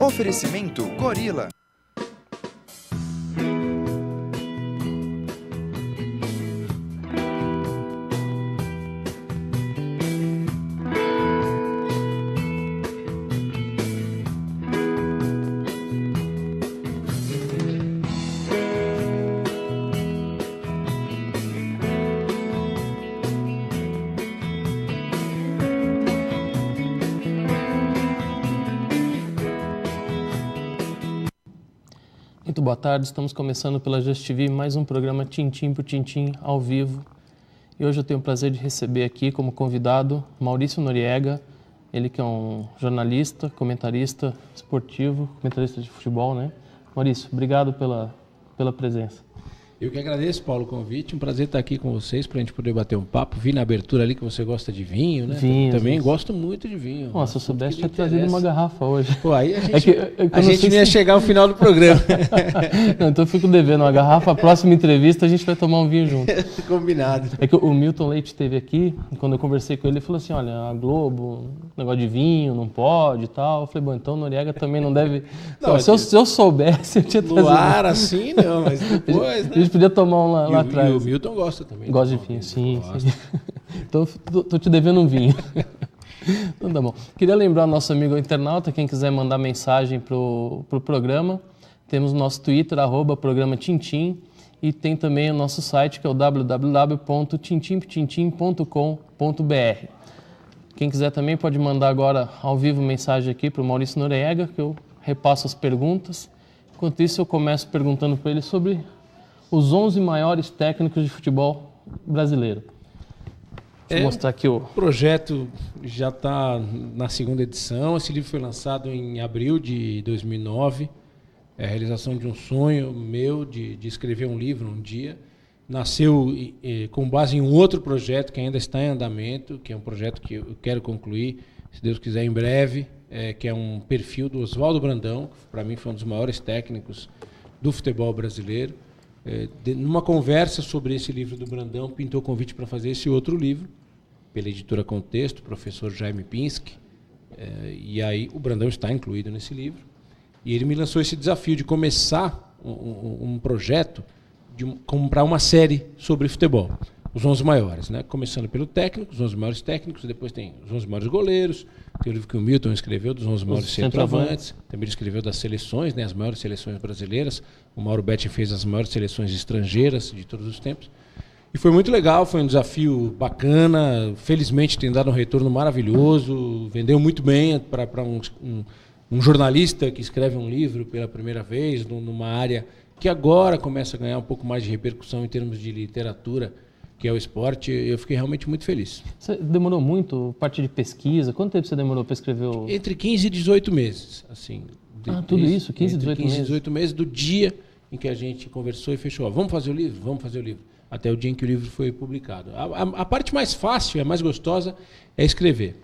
Oferecimento Gorila. Muito boa tarde, estamos começando pela Just TV mais um programa Tintim por Tintim ao vivo. E hoje eu tenho o prazer de receber aqui como convidado Maurício Noriega, ele que é um jornalista, comentarista esportivo, comentarista de futebol, né? Maurício, obrigado pela presença. Eu que agradeço, Paulo, o convite. Um prazer estar aqui com vocês para a gente poder bater um papo. Vi na abertura ali que você gosta de vinho, né? Vinho, também gosto muito de vinho. Nossa, se eu soubesse, tinha trazido uma garrafa hoje. Pô, aí a gente não ia chegar ao final do programa. Não, então eu fico devendo uma garrafa. A próxima entrevista a gente vai tomar um vinho junto. Combinado. É que o Milton Leite esteve aqui, e quando eu conversei com ele, ele falou assim, olha, a Globo, negócio de vinho, não pode e tal. Eu falei, bom, então o Noriega também não deve... Não, se eu soubesse, eu tinha trazido. No ar, assim, não, mas depois, né? A gente podia tomar um lá atrás. E o Milton gosta também. Gosta de vinho, sim. Então, tô te devendo um vinho. Então tá bom. Queria lembrar o nosso amigo internauta, quem quiser mandar mensagem pro programa, temos o nosso Twitter, @programa Tintim, e tem também o nosso site, que é o www.tintimtintim.com.br. Quem quiser também pode mandar agora ao vivo mensagem aqui para o Maurício Noriega, que eu repasso as perguntas. Enquanto isso, eu começo perguntando para ele sobre os 11 maiores técnicos de futebol brasileiro. Deixa eu mostrar aqui o projeto já está na segunda edição. Esse livro foi lançado em abril de 2009. É a realização de um sonho meu de escrever um livro um dia. Nasceu com base em um outro projeto que ainda está em andamento, que é um projeto que eu quero concluir, se Deus quiser, em breve, que é um perfil do Oswaldo Brandão, que para mim foi um dos maiores técnicos do futebol brasileiro. Numa conversa sobre esse livro do Brandão, pintou o convite para fazer esse outro livro, pela editora Contexto, professor Jaime Pinsky, e aí o Brandão está incluído nesse livro, e ele me lançou esse desafio de começar um projeto de comprar uma série sobre futebol, os 11 maiores, né? Começando pelo técnico, os 11 maiores técnicos, depois tem os 11 maiores goleiros, tem o livro que o Milton escreveu dos 11 maiores centroavantes, também ele escreveu das seleções, né, as maiores seleções brasileiras, o Mauro Betti fez as maiores seleções estrangeiras de todos os tempos, e foi muito legal, foi um desafio bacana, felizmente tem dado um retorno maravilhoso, vendeu muito bem para um jornalista que escreve um livro pela primeira vez, numa área que agora começa a ganhar um pouco mais de repercussão em termos de literatura, que é o esporte. Eu fiquei realmente muito feliz. Você demorou muito, parte de pesquisa? Quanto tempo você demorou para escrever o... Entre 15 e 18 meses. Assim, tudo isso? 15 e 18 meses? 15 e 18 meses do dia em que a gente conversou e fechou. Vamos fazer o livro? Vamos fazer o livro. Até o dia em que o livro foi publicado. A parte mais fácil, a mais gostosa, é escrever.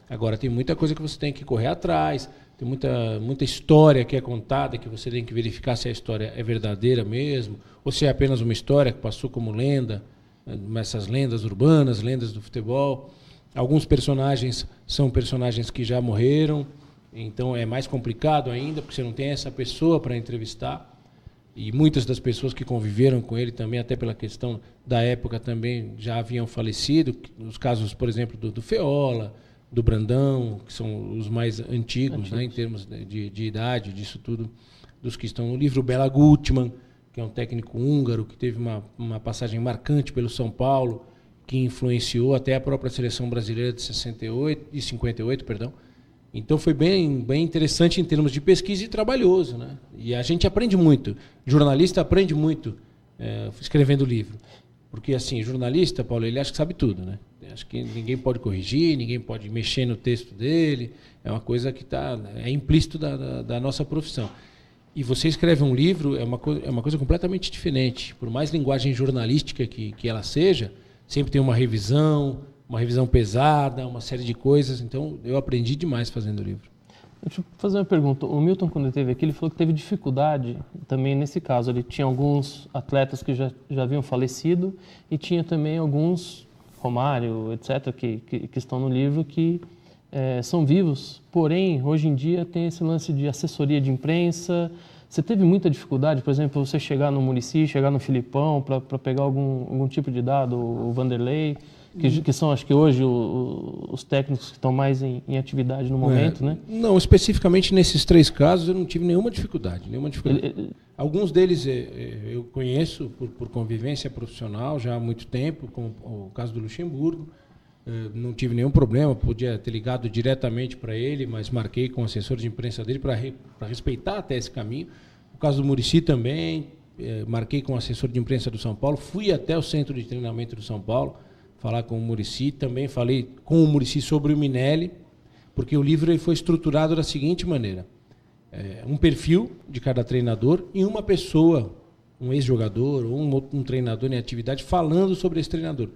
Agora, tem muita coisa que você tem que correr atrás, tem muita história que é contada, que você tem que verificar se a história é verdadeira mesmo, ou se é apenas uma história que passou como lenda, essas lendas urbanas, lendas do futebol. Alguns personagens são personagens que já morreram, então é mais complicado ainda, porque você não tem essa pessoa para entrevistar. E muitas das pessoas que conviveram com ele também, até pela questão da época, também já haviam falecido. Os casos, por exemplo, do Feola, do Brandão, que são os mais antigos, né, em termos de idade, disso tudo, dos que estão no livro. O Bela Gutmann, que é um técnico húngaro, que teve uma passagem marcante pelo São Paulo, que influenciou até a própria seleção brasileira de 58, perdão. Então foi bem interessante em termos de pesquisa e trabalhoso, né? E a gente aprende muito, jornalista aprende muito escrevendo livro. Porque assim, jornalista, Paulo, ele acha que sabe tudo, né? Acho que ninguém pode corrigir, ninguém pode mexer no texto dele, é uma coisa que é implícito da nossa profissão. E você escreve um livro, é uma coisa completamente diferente. Por mais linguagem jornalística que ela seja, sempre tem uma revisão pesada, uma série de coisas. Então, eu aprendi demais fazendo o livro. Deixa eu fazer uma pergunta. O Milton, quando ele esteve aqui, ele falou que teve dificuldade também nesse caso. Ele tinha alguns atletas que já haviam falecido e tinha também alguns, Romário, etc., que estão no livro, que são vivos, porém, hoje em dia tem esse lance de assessoria de imprensa. Você teve muita dificuldade, por exemplo, você chegar no Muricy, chegar no Filipão, para pegar algum tipo de dado, o Vanderlei, que são, acho que hoje, os técnicos que estão mais em atividade no momento, né? Não, especificamente nesses 3 casos eu não tive nenhuma dificuldade. Alguns deles eu conheço por convivência profissional já há muito tempo, como o caso do Luxemburgo. Não tive nenhum problema, podia ter ligado diretamente para ele, mas marquei com o assessor de imprensa dele para respeitar até esse caminho. O caso do Muricy também, marquei com o assessor de imprensa do São Paulo, fui até o centro de treinamento do São Paulo falar com o Muricy, também falei com o Muricy sobre o Minelli, porque o livro ele foi estruturado da seguinte maneira: um perfil de cada treinador e uma pessoa, um ex-jogador ou um treinador em atividade falando sobre esse treinador,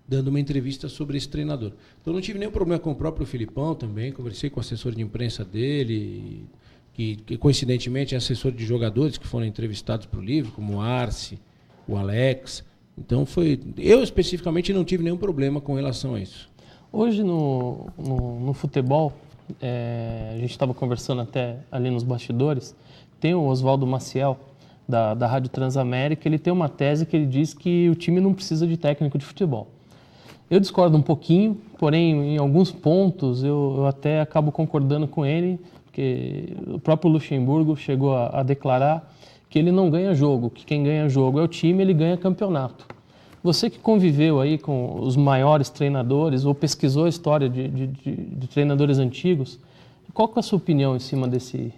dando uma entrevista sobre esse treinador. Então não tive nenhum problema com o próprio Filipão também, conversei com o assessor de imprensa dele, que coincidentemente é assessor de jogadores que foram entrevistados para o livro, como o Arce, o Alex. Então eu especificamente não tive nenhum problema com relação a isso. Hoje no futebol, a gente estava conversando até ali nos bastidores, tem o Oswaldo Maciel, da Rádio Transamérica, ele tem uma tese que ele diz que o time não precisa de técnico de futebol. Eu discordo um pouquinho, porém, em alguns pontos eu até acabo concordando com ele, porque o próprio Luxemburgo chegou a declarar que ele não ganha jogo, que quem ganha jogo é o time, ele ganha campeonato. Você que conviveu aí com os maiores treinadores ou pesquisou a história de treinadores antigos, qual que é a sua opinião em cima desse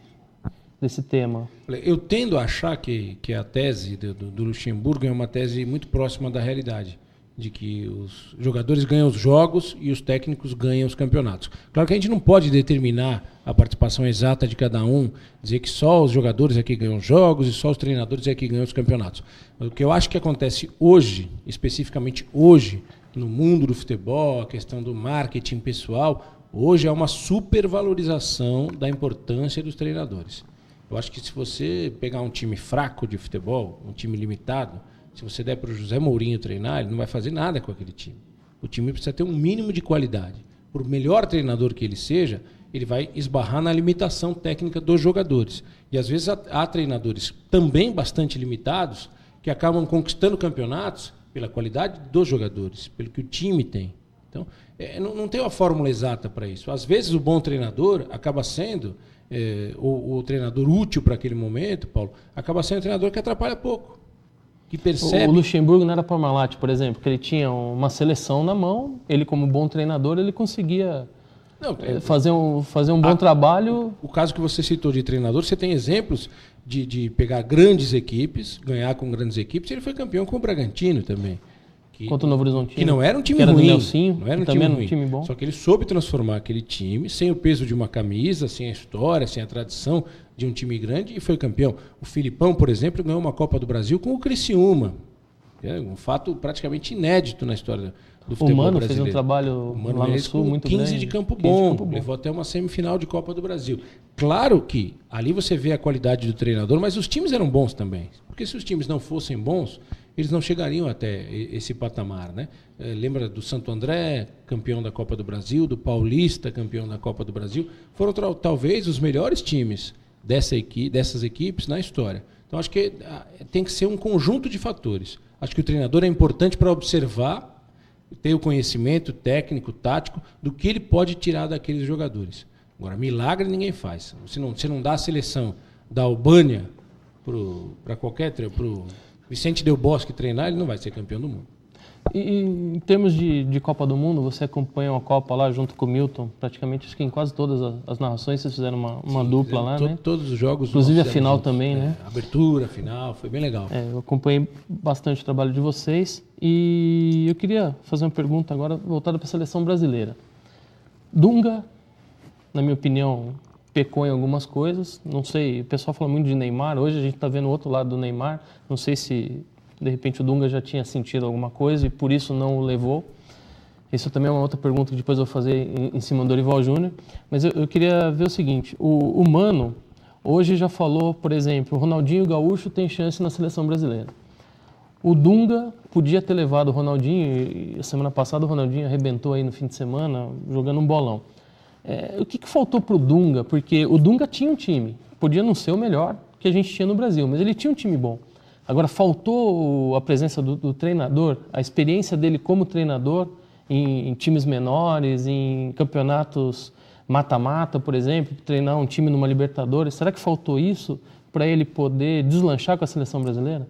tema? Eu tendo a achar que a tese do Luxemburgo é uma tese muito próxima da realidade, de que os jogadores ganham os jogos e os técnicos ganham os campeonatos. Claro que a gente não pode determinar a participação exata de cada um, dizer que só os jogadores é que ganham os jogos e só os treinadores é que ganham os campeonatos. O que eu acho que acontece hoje, especificamente hoje, no mundo do futebol, a questão do marketing pessoal, hoje é uma supervalorização da importância dos treinadores. Eu acho que se você pegar um time fraco de futebol, um time limitado, se você der para o José Mourinho treinar, ele não vai fazer nada com aquele time. O time precisa ter um mínimo de qualidade. Por melhor treinador que ele seja, ele vai esbarrar na limitação técnica dos jogadores. E às vezes há treinadores também bastante limitados que acabam conquistando campeonatos pela qualidade dos jogadores, pelo que o time tem. Então, não tem uma fórmula exata para isso. Às vezes o bom treinador acaba sendo, o treinador útil para aquele momento, Paulo, acaba sendo um treinador que atrapalha pouco. Que percebe... O Luxemburgo não era Parmalat, por exemplo, que ele tinha uma seleção na mão, ele como bom treinador, ele conseguia fazer um bom trabalho. O caso que você citou de treinador, você tem exemplos de pegar grandes equipes, ganhar com grandes equipes, ele foi campeão com o Bragantino também. Contra o Novo Horizontino. Que não era um time que era ruim. Do Nelsinho, não era um também time era ruim. Um time bom. Só que ele soube transformar aquele time sem o peso de uma camisa, sem a história, sem a tradição de um time grande e foi campeão. O Filipão, por exemplo, ganhou uma Copa do Brasil com o Criciúma. É um fato praticamente inédito na história do futebol Mano brasileiro. Fez um trabalho lá no Sul muito 15 grande. de Campo Bom, levou até uma semifinal de Copa do Brasil. Claro que ali você vê a qualidade do treinador, mas os times eram bons também. Porque se os times não fossem bons, eles não chegariam até esse patamar, né? Lembra do Santo André, campeão da Copa do Brasil, do Paulista, campeão da Copa do Brasil. Foram talvez os melhores times dessas equipes na história. Então acho que tem que ser um conjunto de fatores. Acho que o treinador é importante para observar, ter o conhecimento técnico, tático, do que ele pode tirar daqueles jogadores. Agora, milagre ninguém faz. Você não dá a seleção da Albânia para pro Vicente Del Bosque treinar, ele não vai ser campeão do mundo. E em termos de Copa do Mundo, você acompanhou a Copa lá junto com o Milton, praticamente acho que em quase todas as narrações vocês fizeram uma dupla lá, né? Todos os jogos. Inclusive a final também, né? Abertura, final, foi bem legal. Eu acompanhei bastante o trabalho de vocês e eu queria fazer uma pergunta agora voltada para a seleção brasileira. Dunga, na minha opinião, pecou em algumas coisas, não sei, o pessoal fala muito de Neymar, hoje a gente está vendo o outro lado do Neymar, não sei se de repente o Dunga já tinha sentido alguma coisa e por isso não o levou. Isso também é uma outra pergunta que depois eu vou fazer em cima do Dorival Júnior. Mas eu queria ver o seguinte, o Mano hoje já falou, por exemplo, o Ronaldinho Gaúcho tem chance na seleção brasileira. O Dunga podia ter levado o Ronaldinho, e semana passada o Ronaldinho arrebentou aí no fim de semana jogando um bolão. O que faltou para o Dunga? Porque o Dunga tinha um time, podia não ser o melhor que a gente tinha no Brasil, mas ele tinha um time bom. Agora, faltou a presença do treinador, a experiência dele como treinador em times menores, em campeonatos mata-mata, por exemplo, treinar um time numa Libertadores. Será que faltou isso para ele poder deslanchar com a seleção brasileira?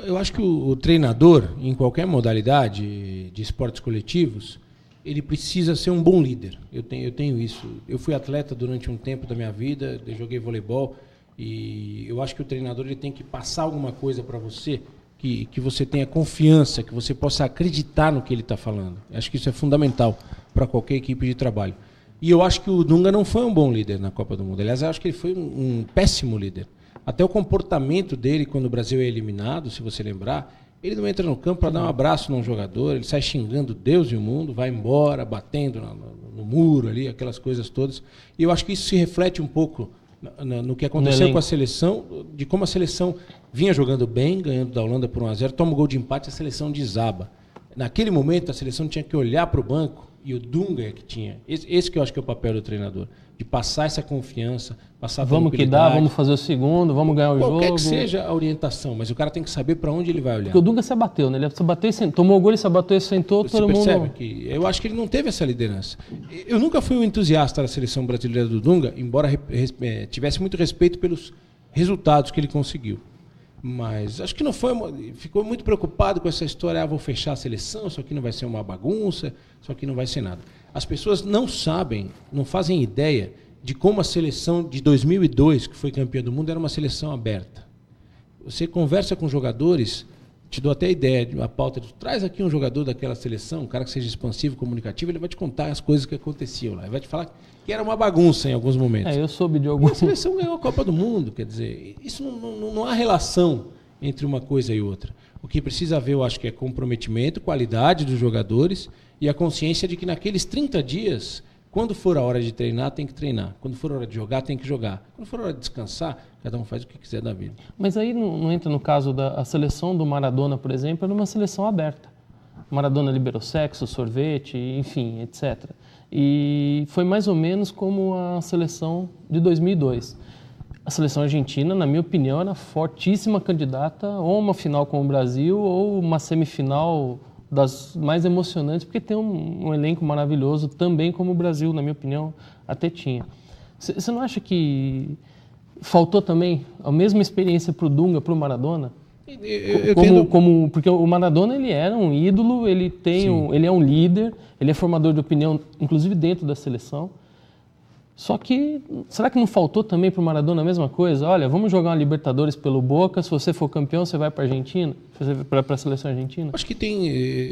Eu acho que o treinador, em qualquer modalidade de esportes coletivos, ele precisa ser um bom líder. Eu tenho isso. Eu fui atleta durante um tempo da minha vida, eu joguei voleibol, e eu acho que o treinador ele tem que passar alguma coisa para você, que você tenha confiança, que você possa acreditar no que ele está falando. Eu acho que isso é fundamental para qualquer equipe de trabalho. E eu acho que o Dunga não foi um bom líder na Copa do Mundo. Aliás, eu acho que ele foi um péssimo líder. Até o comportamento dele quando o Brasil é eliminado, se você lembrar, ele não entra no campo para dar um abraço num jogador, ele sai xingando Deus e o mundo, vai embora, batendo no muro ali, aquelas coisas todas. E eu acho que isso se reflete um pouco no que aconteceu com a seleção, de como a seleção vinha jogando bem, ganhando da Holanda por 1-0, toma um gol de empate, a seleção desaba. Naquele momento, a seleção tinha que olhar para o banco, e o Dunga é que tinha. Esse que eu acho que é o papel do treinador, de passar essa confiança, passar vamos que dá, vamos fazer o segundo, vamos ganhar o jogo. Qualquer que seja a orientação, mas o cara tem que saber para onde ele vai olhar. Porque o Dunga se abateu, né? Ele se abateu e sentou, tomou o gol, ele se abateu e sentou, todo mundo... Você percebe que eu acho que ele não teve essa liderança. Eu nunca fui um entusiasta da seleção brasileira do Dunga, embora tivesse muito respeito pelos resultados que ele conseguiu. Mas acho que não foi, ficou muito preocupado com essa história, vou fechar a seleção, isso aqui não vai ser uma bagunça, isso aqui não vai ser nada. As pessoas não sabem, não fazem ideia de como a seleção de 2002, que foi campeã do mundo, era uma seleção aberta. Você conversa com jogadores, te dou até a ideia, a pauta, traz aqui um jogador daquela seleção, um cara que seja expansivo, comunicativo, ele vai te contar as coisas que aconteciam lá, ele vai te falar que era uma bagunça em alguns momentos. Eu soube de alguns. A seleção ganhou a Copa do Mundo, quer dizer, isso não há relação entre uma coisa e outra. O que precisa haver, eu acho que é comprometimento, qualidade dos jogadores e a consciência de que naqueles 30 dias, quando for a hora de treinar, tem que treinar. Quando for a hora de jogar, tem que jogar. Quando for a hora de descansar, cada um faz o que quiser da vida. Mas aí não entra no caso da seleção do Maradona, por exemplo, era uma seleção aberta. O Maradona liberou sexo, sorvete, enfim, etc. E foi mais ou menos como a seleção de 2002. A seleção argentina, na minha opinião, era fortíssima candidata ou uma final com o Brasil ou uma semifinal das mais emocionantes, porque tem um elenco maravilhoso também como o Brasil, na minha opinião, até tinha. Você não acha que faltou também a mesma experiência para o Dunga, para o Maradona? Porque o Maradona ele era um ídolo, ele é um líder, ele é formador de opinião, inclusive dentro da seleção. Só que, será que não faltou também para o Maradona a mesma coisa? Olha, vamos jogar uma Libertadores pelo Boca, se você for campeão, você vai para a Argentina, para a seleção argentina? Acho que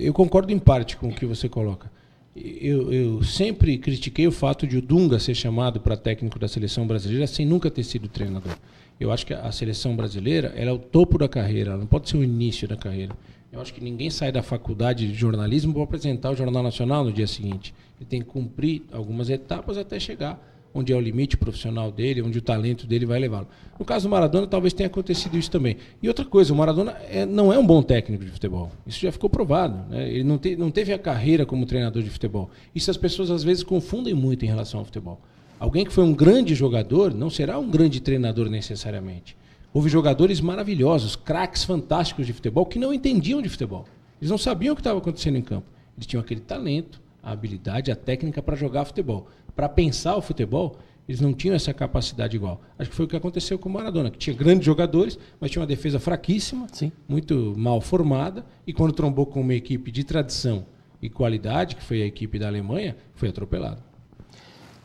eu concordo em parte com o que você coloca. Eu sempre critiquei o fato de o Dunga ser chamado para técnico da seleção brasileira sem nunca ter sido treinador. Eu acho que a seleção brasileira ela é o topo da carreira, ela não pode ser o início da carreira. Eu acho que ninguém sai da faculdade de jornalismo para apresentar o Jornal Nacional no dia seguinte. Ele tem que cumprir algumas etapas até chegar onde é o limite profissional dele, onde o talento dele vai levá-lo. No caso do Maradona, talvez tenha acontecido isso também. E outra coisa, o Maradona não é um bom técnico de futebol. Isso já ficou provado, né? Ele não teve a carreira como treinador de futebol. Isso as pessoas às vezes confundem muito em relação ao futebol. Alguém que foi um grande jogador não será um grande treinador necessariamente. Houve jogadores maravilhosos, craques fantásticos de futebol que não entendiam de futebol. Eles não sabiam o que estava acontecendo em campo. Eles tinham aquele talento, a habilidade, a técnica para jogar futebol. Para pensar o futebol, eles não tinham essa capacidade igual. Acho que foi o que aconteceu com o Maradona, que tinha grandes jogadores, mas tinha uma defesa fraquíssima, Sim. muito mal formada, e quando trombou com uma equipe de tradição e qualidade, que foi a equipe da Alemanha, foi atropelado.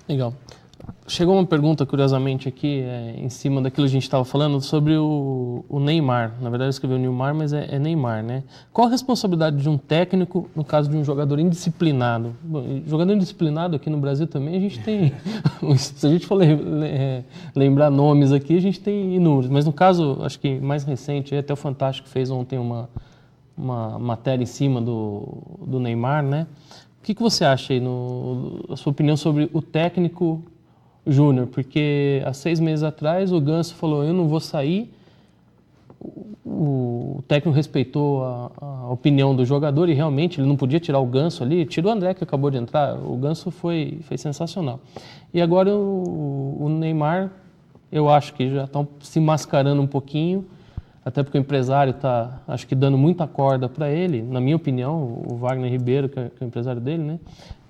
Legal. Chegou uma pergunta, curiosamente, aqui, em cima daquilo que a gente estava falando, sobre o Neymar. Na verdade, eu escrevi o Neymar, mas é Neymar, né? Qual a responsabilidade de um técnico no caso de um jogador indisciplinado? Bom, jogador indisciplinado aqui no Brasil também, a gente tem... Se a gente for lembrar nomes aqui, a gente tem inúmeros. Mas no caso, acho que mais recente, até o Fantástico fez ontem uma matéria em cima do Neymar, né? O que você acha aí, a sua opinião sobre o técnico Júnior? Porque há 6 meses atrás o Ganso falou, eu não vou sair, o técnico respeitou a opinião do jogador e realmente ele não podia tirar o Ganso ali. Tirou o André, que acabou de entrar. O Ganso foi sensacional. E agora o Neymar, eu acho que já estão se mascarando um pouquinho, até porque o empresário está, acho que, dando muita corda para ele, na minha opinião, o Wagner Ribeiro, que é o empresário dele, né?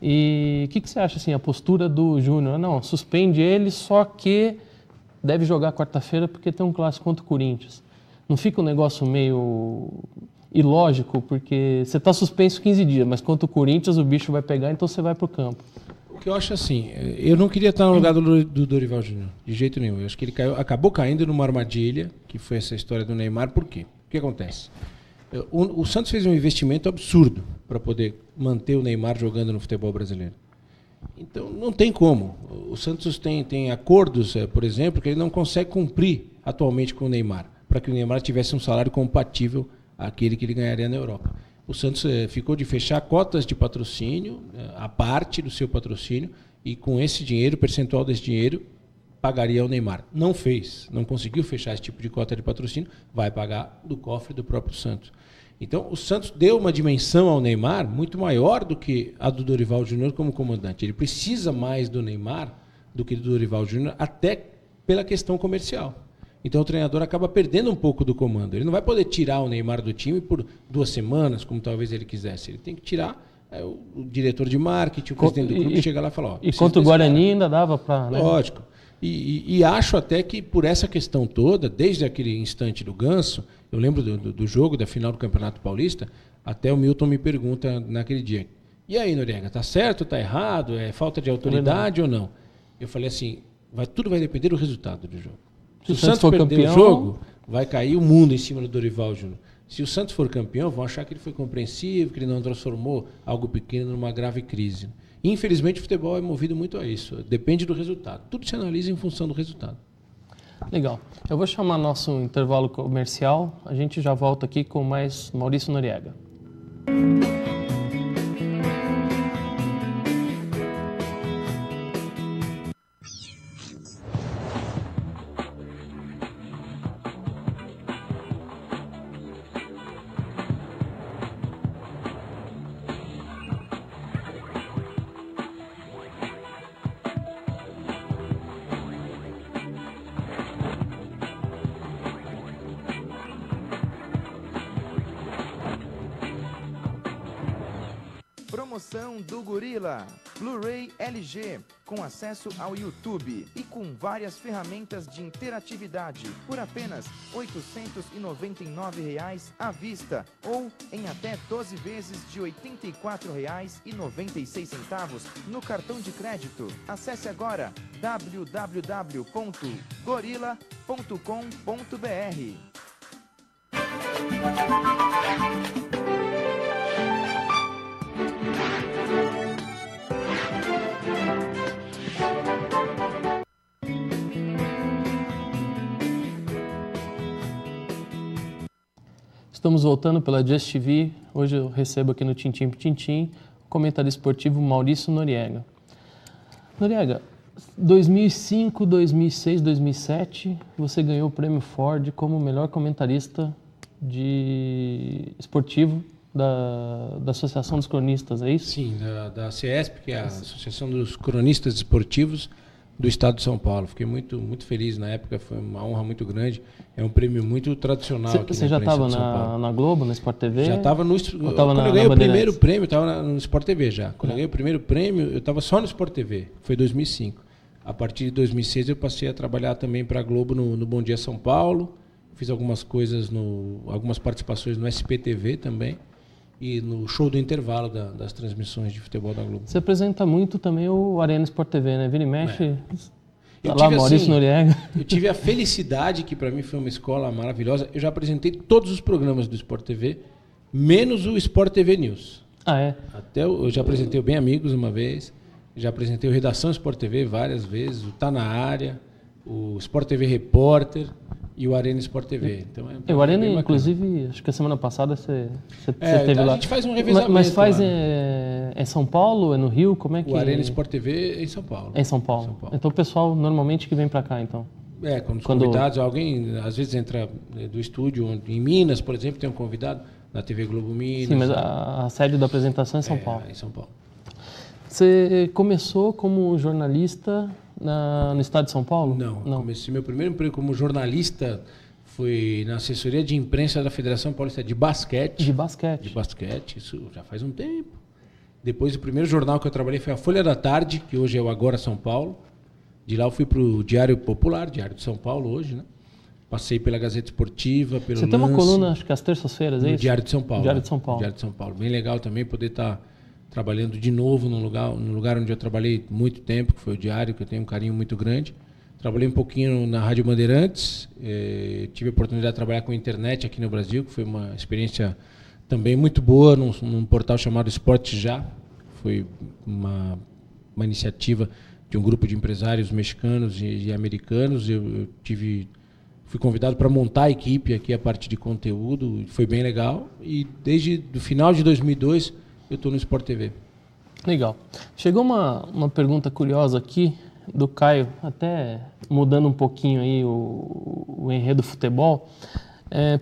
E o que você acha, assim, a postura do Júnior? Não, suspende ele, só que deve jogar quarta-feira porque tem um clássico contra o Corinthians. Não fica um negócio meio ilógico, porque você está suspenso 15 dias, mas contra o Corinthians o bicho vai pegar, então você vai para o campo. O que eu acho assim, eu não queria estar no lugar do Dorival Júnior, de jeito nenhum. Eu acho que ele acabou caindo numa armadilha, que foi essa história do Neymar. Por quê? O que acontece? O Santos fez um investimento absurdo para poder manter o Neymar jogando no futebol brasileiro. Então, não tem como. O Santos tem acordos, por exemplo, que ele não consegue cumprir atualmente com o Neymar, para que o Neymar tivesse um salário compatível àquele que ele ganharia na Europa. O Santos ficou de fechar cotas de patrocínio, a parte do seu patrocínio, e com esse dinheiro, o percentual desse dinheiro, pagaria o Neymar. Não fez, não conseguiu fechar esse tipo de cota de patrocínio, vai pagar do cofre do próprio Santos. Então, o Santos deu uma dimensão ao Neymar muito maior do que a do Dorival Júnior como comandante. Ele precisa mais do Neymar do que do Dorival Júnior, até pela questão comercial. Então o treinador acaba perdendo um pouco do comando. Ele não vai poder tirar o Neymar do time por 2 semanas, como talvez ele quisesse. Ele tem que tirar o diretor de marketing, o presidente do clube, chega lá e fala... Ó, e contra o Guarani ainda dava para... Né? Lógico. E acho até que por essa questão toda, desde aquele instante do Ganso, eu lembro do jogo, da final do Campeonato Paulista, até o Milton me pergunta naquele dia, e aí, Noriega, tá certo, tá errado, é falta de autoridade ou não? Eu falei assim, tudo vai depender do resultado do jogo. Se o Santos perder campeão, o jogo, vai cair o mundo em cima do Dorival Júnior. Se o Santos for campeão, vão achar que ele foi compreensivo, que ele não transformou algo pequeno numa grave crise. Infelizmente, o futebol é movido muito a isso. Depende do resultado. Tudo se analisa em função do resultado. Legal. Eu vou chamar nosso intervalo comercial. A gente já volta aqui com mais Maurício Noriega. Promoção do Gorila, Blu-ray LG, com acesso ao YouTube e com várias ferramentas de interatividade por apenas R$ 899 à vista ou em até 12 vezes de R$ 84,96 no cartão de crédito. Acesse agora www.gorila.com.br. Estamos voltando pela Just TV. Hoje eu recebo aqui no Tintim por Tintim o comentarista esportivo Maurício Noriega. Noriega, 2005, 2006, 2007, você ganhou o prêmio Ford como melhor comentarista esportivo da Associação dos Cronistas, é isso? Sim, da CESP, que é a Associação dos Cronistas Esportivos do Estado de São Paulo. Fiquei muito, muito feliz na época, foi uma honra muito grande. É um prêmio muito tradicional aqui Você já estava na Globo, na Sport TV? Já estava no... Quando eu ganhei o primeiro prêmio, eu estava no Sport TV já. Quando eu ganhei o primeiro prêmio, eu estava só no Sport TV. Foi 2005. A partir de 2006 eu passei a trabalhar também para a Globo no Bom Dia São Paulo. Fiz algumas coisas, algumas participações no SPTV também. E no show do intervalo das transmissões de futebol da Globo. Você apresenta muito também o Arena Sport TV, né? Vira e mexe... Tá lá, Maurício Noriega. Eu tive a felicidade, que para mim foi uma escola maravilhosa. Eu já apresentei todos os programas do Sport TV, menos o Sport TV News. Ah, é? Eu já apresentei o Bem Amigos uma vez, já apresentei o Redação Sport TV várias vezes, o Tá na Área, o Sport TV Repórter e o Arena Sport TV. Então o Arena, inclusive, acho que a semana passada você teve lá. A gente faz um revezamento. Mas faz em São Paulo, é no Rio? Como é que... O Arena Sport TV é em São Paulo. É em São Paulo. Então o pessoal normalmente que vem para cá, então? Quando os convidados, alguém às vezes entra do estúdio, em Minas, por exemplo, tem um convidado da TV Globo Minas. Sim, mas a sede da apresentação é em São Paulo. Em São Paulo. Você começou como jornalista no estado de São Paulo? Não. Comecei meu primeiro emprego como jornalista foi na assessoria de imprensa da Federação Paulista de Basquete. De basquete? De basquete, isso já faz um tempo. Depois, o primeiro jornal que eu trabalhei foi a Folha da Tarde, que hoje é o Agora São Paulo. De lá eu fui para o Diário Popular, Diário de São Paulo hoje, né? Passei pela Gazeta Esportiva, pelo Você tem uma coluna, acho que às terças-feiras, é isso? Diário de São Paulo. Diário de São Paulo. Diário de São Paulo. Bem legal também poder estar trabalhando de novo no lugar onde eu trabalhei muito tempo, que foi o Diário, que eu tenho um carinho muito grande. Trabalhei um pouquinho na Rádio Bandeirantes, tive a oportunidade de trabalhar com a internet aqui no Brasil, que foi uma experiência também muito boa, num portal chamado Esporte Já. Foi uma iniciativa de um grupo de empresários mexicanos e americanos. Eu fui convidado para montar a equipe aqui, a parte de conteúdo, foi bem legal. E desde o final de 2002 eu estou no Sport TV. Legal. Chegou uma pergunta curiosa aqui do Caio, até mudando um pouquinho aí o enredo do futebol.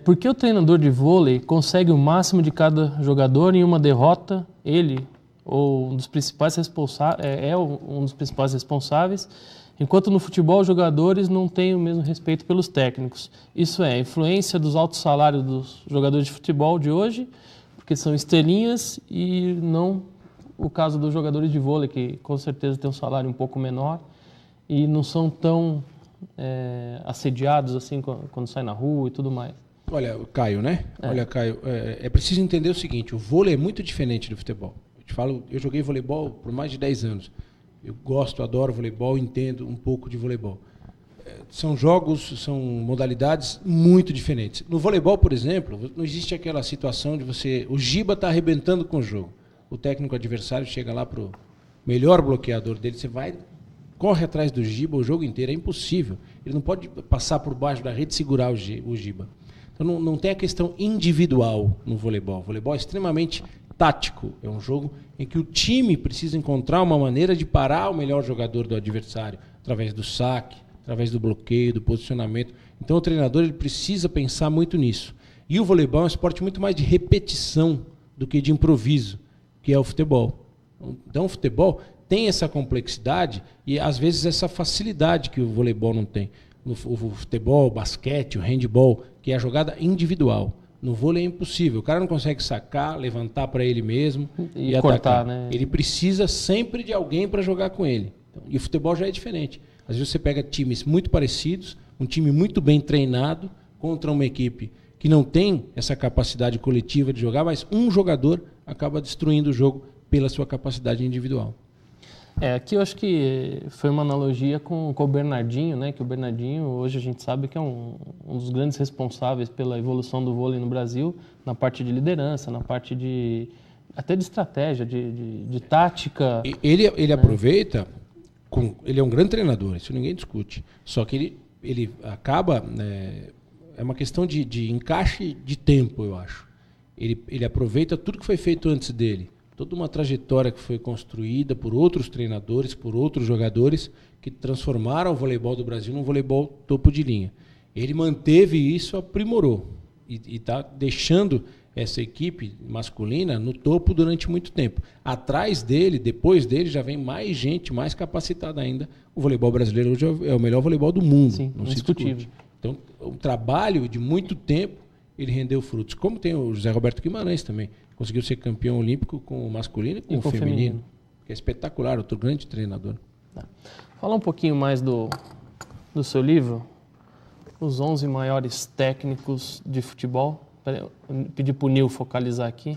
Por que o treinador de vôlei consegue o máximo de cada jogador em uma derrota? Ele ou um dos principais um dos principais responsáveis, enquanto no futebol os jogadores não têm o mesmo respeito pelos técnicos. Isso é, a influência dos altos salários dos jogadores de futebol de hoje, porque são estrelinhas, e não o caso dos jogadores de vôlei, que com certeza tem um salário um pouco menor e não são tão assediados assim quando saem na rua e tudo mais. Olha, Caio, né? Olha, Caio, é preciso entender o seguinte, o vôlei é muito diferente do futebol. Eu joguei voleibol por mais de 10 anos. Eu gosto, adoro voleibol, entendo um pouco de voleibol. São jogos, são modalidades muito diferentes. No voleibol, por exemplo, não existe aquela situação de o Giba está arrebentando com o jogo. O técnico adversário chega lá para o melhor bloqueador dele, corre atrás do Giba o jogo inteiro, é impossível. Ele não pode passar por baixo da rede e segurar o Giba. Então não tem a questão individual no voleibol. O voleibol é extremamente tático, é um jogo em que o time precisa encontrar uma maneira de parar o melhor jogador do adversário, através do saque, através do bloqueio, do posicionamento. Então o treinador ele precisa pensar muito nisso. E o voleibol é um esporte muito mais de repetição do que de improviso, que é o futebol. Então o futebol tem essa complexidade e às vezes essa facilidade que o voleibol não tem. O futebol, o basquete, o handball, que é a jogada individual. No vôlei é impossível. O cara não consegue sacar, levantar para ele mesmo e cortar, atacar. Né? Ele precisa sempre de alguém para jogar com ele. Então, e o futebol já é diferente. Às vezes você pega times muito parecidos, um time muito bem treinado, contra uma equipe que não tem essa capacidade coletiva de jogar, mas um jogador acaba destruindo o jogo pela sua capacidade individual. Aqui eu acho que foi uma analogia com o Bernardinho, né? Que o Bernardinho, hoje a gente sabe que é um dos grandes responsáveis pela evolução do vôlei no Brasil, na parte de liderança, na parte até de estratégia, de tática. Ele aproveita, ele é um grande treinador, isso ninguém discute, só que ele acaba, é uma questão de encaixe de tempo, eu acho. Ele aproveita tudo que foi feito antes dele. Toda uma trajetória que foi construída por outros treinadores, por outros jogadores, que transformaram o voleibol do Brasil num voleibol topo de linha. Ele manteve isso, aprimorou. E está deixando essa equipe masculina no topo durante muito tempo. Atrás dele, depois dele, já vem mais gente, mais capacitada ainda. O voleibol brasileiro hoje é o melhor voleibol do mundo. Sim, não se discute. Então, um trabalho de muito tempo, ele rendeu frutos. Como tem o José Roberto Guimarães também. Conseguiu ser campeão olímpico com o masculino e com o feminino. Que é espetacular, outro grande treinador. Fala um pouquinho mais do seu livro, Os 11 Maiores Técnicos de Futebol. Pedi para o Nil focalizar aqui.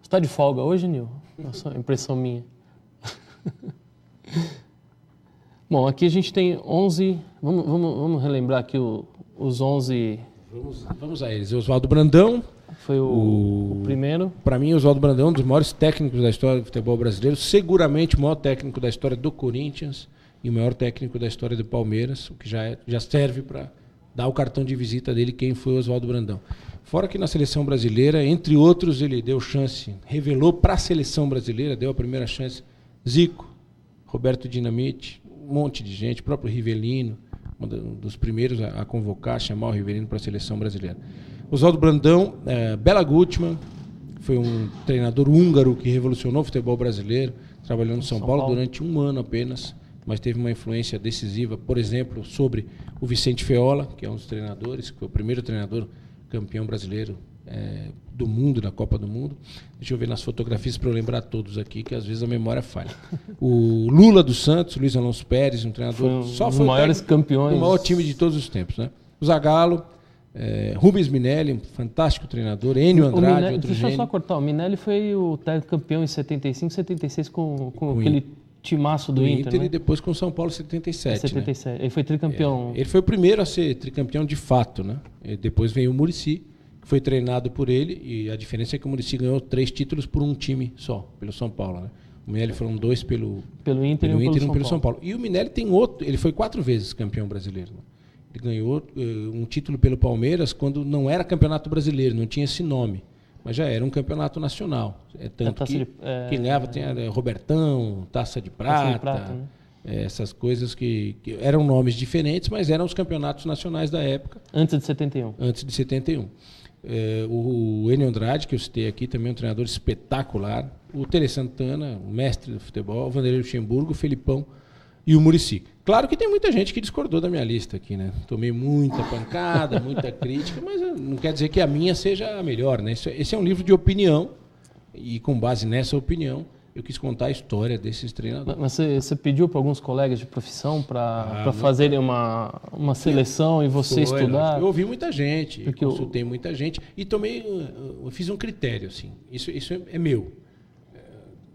Você está de folga hoje, Nil? Nossa, impressão minha. Bom, aqui a gente tem 11... Vamos relembrar aqui os 11... Vamos a eles. Oswaldo Brandão. Foi o primeiro. Para mim, o Oswaldo Brandão é um dos maiores técnicos da história do futebol brasileiro, seguramente o maior técnico da história do Corinthians e o maior técnico da história do Palmeiras, o que já serve para dar o cartão de visita dele, quem foi o Oswaldo Brandão. Fora que na seleção brasileira, entre outros, ele deu chance, revelou para a seleção brasileira, deu a primeira chance, Zico, Roberto Dinamite, um monte de gente, o próprio Rivelino, um dos primeiros a convocar, chamar o Rivelino para a seleção brasileira. Oswaldo Brandão, Bela Gutmann, foi um treinador húngaro que revolucionou o futebol brasileiro, trabalhou no São Paulo durante 1 ano apenas, mas teve uma influência decisiva, por exemplo, sobre o Vicente Feola, que é um dos treinadores, que foi o primeiro treinador campeão brasileiro do mundo, da Copa do Mundo. Deixa eu ver nas fotografias para eu lembrar todos aqui, que às vezes a memória falha. O Lula dos Santos, Luiz Alonso Pérez, um treinador... Foi um dos maiores campeões. O maior time de todos os tempos, né? O Zagallo, Rubens Minelli, um fantástico treinador, Enio Andrade, Minelli, outro deixa gênio. eu só cortar, o Minelli foi o técnico campeão em 75, 76 com aquele timaço do Inter, né? E depois com o São Paulo em 77. 77. Né? Ele foi tricampeão. Ele foi o primeiro a ser tricampeão de fato, né? E depois veio o Muricy, que foi treinado por ele, e a diferença é que o Muricy ganhou 3 títulos por um time só, pelo São Paulo, né? O Minelli foram 2 pelo Inter e um pelo São Paulo. E o Minelli tem outro, ele foi 4 vezes campeão brasileiro, né? Ele ganhou um título pelo Palmeiras quando não era campeonato brasileiro, não tinha esse nome, mas já era um campeonato nacional. Tanto que quem ganhava tinha Robertão, Taça de Prata, né? Essas coisas que eram nomes diferentes, mas eram os campeonatos nacionais da época. Antes de 71. Antes de 71. O Enio Andrade, que eu citei aqui, também é um treinador espetacular. O Tele Santana, o mestre do futebol, o Vanderlei Luxemburgo, o Felipão e o Muricy. Claro que tem muita gente que discordou da minha lista aqui, né? Tomei muita pancada, muita crítica, mas não quer dizer que a minha seja a melhor, né? Esse é um livro de opinião, e com base nessa opinião, eu quis contar a história desses treinadores. Mas você pediu para alguns colegas de profissão para fazerem uma seleção e você estudar? Eu ouvi muita gente, consultei muita gente e eu fiz um critério, assim, isso é meu.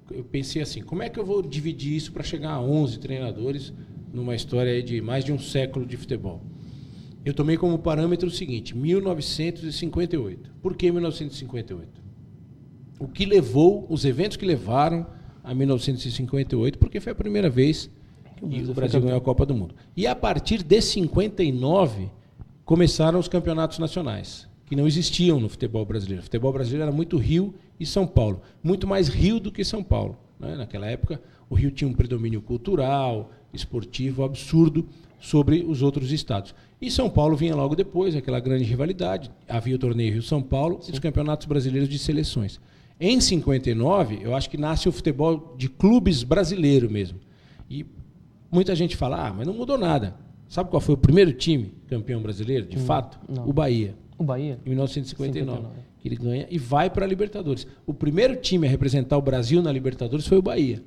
Eu pensei assim, como é que eu vou dividir isso para chegar a 11 treinadores numa história aí de mais de um século de futebol? Eu tomei como parâmetro o seguinte, 1958. Por que 1958? O que levou, os eventos que levaram a 1958, porque foi a primeira vez que o Brasil ganhou a Copa do Mundo. E a partir de 59, começaram os campeonatos nacionais, que não existiam no futebol brasileiro. O futebol brasileiro era muito Rio e São Paulo. Muito mais Rio do que São Paulo, né? Naquela época, o Rio tinha um predomínio cultural, esportivo, absurdo sobre os outros estados. E São Paulo vinha logo depois, aquela grande rivalidade. Havia o torneio Rio-São Paulo e os campeonatos brasileiros de seleções. Em 59, eu acho que nasce o futebol de clubes brasileiro mesmo. E muita gente fala, mas não mudou nada. Sabe qual foi o primeiro time campeão brasileiro, de fato? Não. O Bahia. O Bahia? Em 1959. Que ele ganha e vai para a Libertadores. O primeiro time a representar o Brasil na Libertadores foi o Bahia.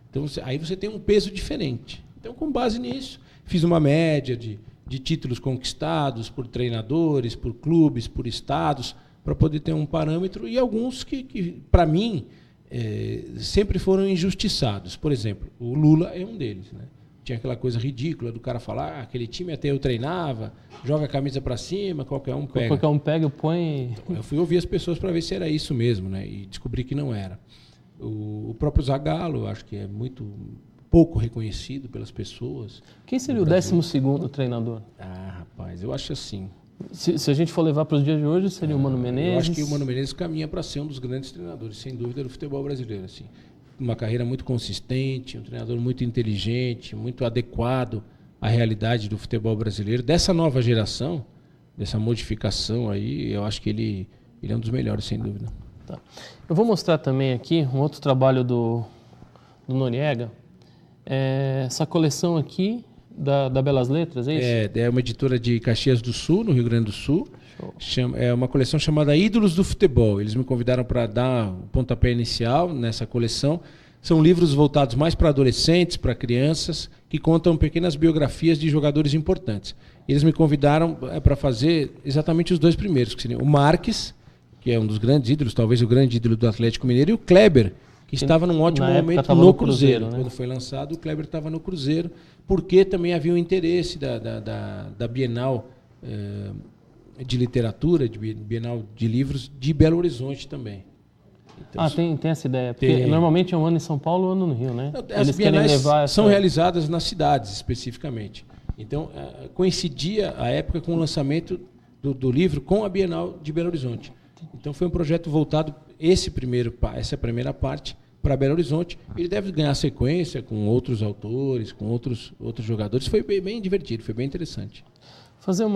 Então, aí você tem um peso diferente. Então, com base nisso, fiz uma média de títulos conquistados por treinadores, por clubes, por estados, para poder ter um parâmetro, e alguns que para mim, sempre foram injustiçados. Por exemplo, o Lula é um deles, né? Tinha aquela coisa ridícula do cara falar, aquele time até eu treinava, joga a camisa para cima, qualquer um pega. Qualquer um pega, põe... Então, eu fui ouvir as pessoas para ver se era isso mesmo, né? E descobri que não era. O próprio Zagallo, acho que é muito pouco reconhecido pelas pessoas. Quem seria o 12º treinador? Rapaz, eu acho assim... Se a gente for levar para os dias de hoje, seria o Mano Menezes? Eu acho que o Mano Menezes caminha para ser um dos grandes treinadores, sem dúvida, do futebol brasileiro. Assim. Uma carreira muito consistente, um treinador muito inteligente, muito adequado à realidade do futebol brasileiro. Dessa nova geração, dessa modificação aí, eu acho que ele é um dos melhores, sem dúvida. Tá. Eu vou mostrar também aqui um outro trabalho do Noriega. Essa coleção aqui da Belas Letras, é isso? É uma editora de Caxias do Sul, no Rio Grande do Sul. É uma coleção chamada Ídolos do Futebol. Eles me convidaram para dar o pontapé inicial nessa coleção. São livros voltados mais para adolescentes, para crianças, que contam pequenas biografias de jogadores importantes. Eles me convidaram para fazer exatamente os 2 primeiros, que seriam o Marques, que é um dos grandes ídolos, talvez o grande ídolo do Atlético Mineiro, e o Kleber, que estava num ótimo momento no Cruzeiro. Né? Quando foi lançado, o Kleber estava no Cruzeiro, porque também havia um interesse da Bienal de Literatura, de Bienal de Livros, de Belo Horizonte também. Então, tem essa ideia. Porque normalmente é um ano em São Paulo e um ano no Rio, né? As bienais são realizadas nas cidades, especificamente. Então, coincidia a época com o lançamento do livro com a Bienal de Belo Horizonte. Então, foi um projeto voltado, essa primeira parte, para Belo Horizonte. Ele deve ganhar sequência com outros autores, com outros jogadores. Foi bem divertido, foi bem interessante. Fazer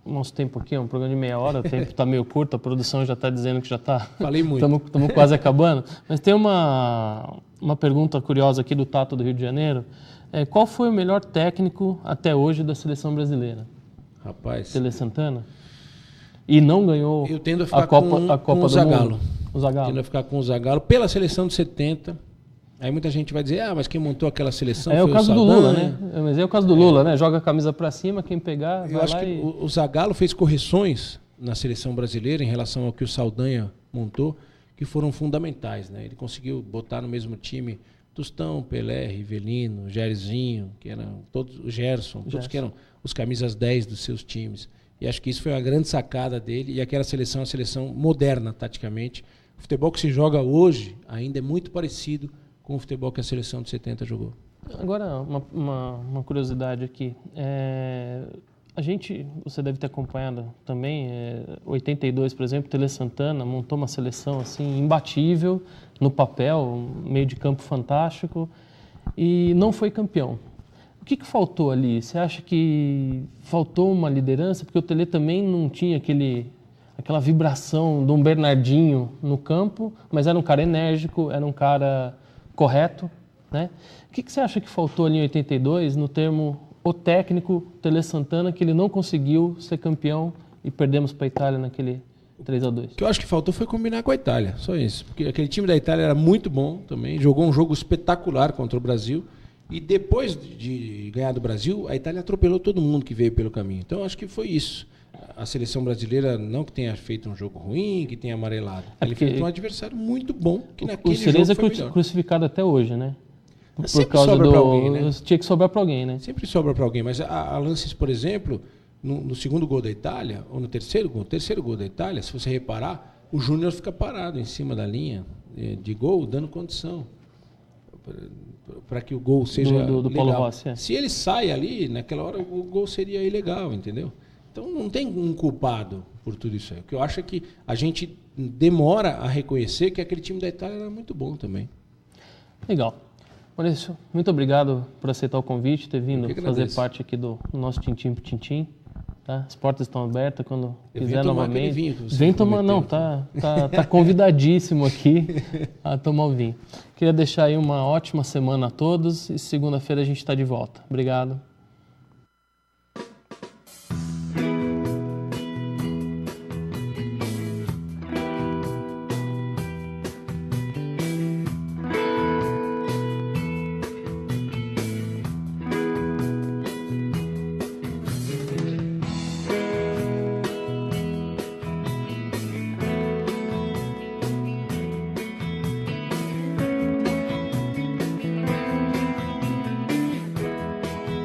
nosso tempo aqui, um programa de meia hora, o tempo está meio curto, a produção já está dizendo que já está... Falei muito. Estamos quase acabando. Mas tem uma pergunta curiosa aqui do Tato do Rio de Janeiro. Qual foi o melhor técnico até hoje da seleção brasileira? Rapaz... Tele Santana? E não ganhou eu tendo a ficar a Copa com o do Zagallo. Mundo? O Zagallo. Tendo a ficar com o Zagallo pela seleção de 70. Aí muita gente vai dizer, mas quem montou aquela seleção foi o caso do Saldanha. Lula, né? Mas é o caso do Lula, né? Joga a camisa para cima, quem pegar, eu acho que o Zagallo fez correções na seleção brasileira em relação ao que o Saldanha montou, que foram fundamentais, né? Ele conseguiu botar no mesmo time Tostão, Pelé, Rivelino, Jairzinho, que eram todos, o Gerson, todos que eram os camisas 10 dos seus times. E acho que isso foi a grande sacada dele. E aquela seleção é uma seleção moderna, taticamente. O futebol que se joga hoje ainda é muito parecido com o futebol que a seleção de 70 jogou. Agora, uma curiosidade aqui. Você deve ter acompanhado também, 82, por exemplo, Tele Santana montou uma seleção assim, imbatível no papel, um meio de campo fantástico, e não foi campeão. O que faltou ali? Você acha que faltou uma liderança? Porque o Tele também não tinha aquela vibração de um Bernardinho no campo, mas era um cara enérgico, era um cara correto, né? O que você acha que faltou ali em 82, no termo o técnico Tele Santana, que ele não conseguiu ser campeão e perdemos para a Itália naquele 3-2? O que eu acho que faltou foi combinar com a Itália, só isso. Porque aquele time da Itália era muito bom também, jogou um jogo espetacular contra o Brasil, e depois de ganhar do Brasil, a Itália atropelou todo mundo que veio pelo caminho. Então, acho que foi isso. A seleção brasileira não que tenha feito um jogo ruim, que tenha amarelado. Ele fez um adversário muito bom, que naquele jogo foi melhor. O Cereza é crucificado até hoje, né? Sempre sobra para alguém, né? Tinha que sobrar para alguém, né? Sempre sobra para alguém, mas há lances, por exemplo, no segundo gol da Itália, ou no terceiro gol da Itália, se você reparar, o Júnior fica parado em cima da linha de gol, dando condição para que o gol seja do legal. Paulo Rossi. Se ele sai ali, naquela hora o gol seria ilegal, entendeu? Então não tem um culpado por tudo isso aí. O que eu acho é que a gente demora a reconhecer que aquele time da Itália era muito bom também. Legal. Maurício, muito obrigado por aceitar o convite, ter vindo fazer parte aqui do nosso Tintim por Tintim. Tá? As portas estão abertas quando quiser novamente. Vem tomar, não, tá convidadíssimo aqui a tomar o vinho. Queria deixar aí uma ótima semana a todos e segunda-feira a gente está de volta. Obrigado.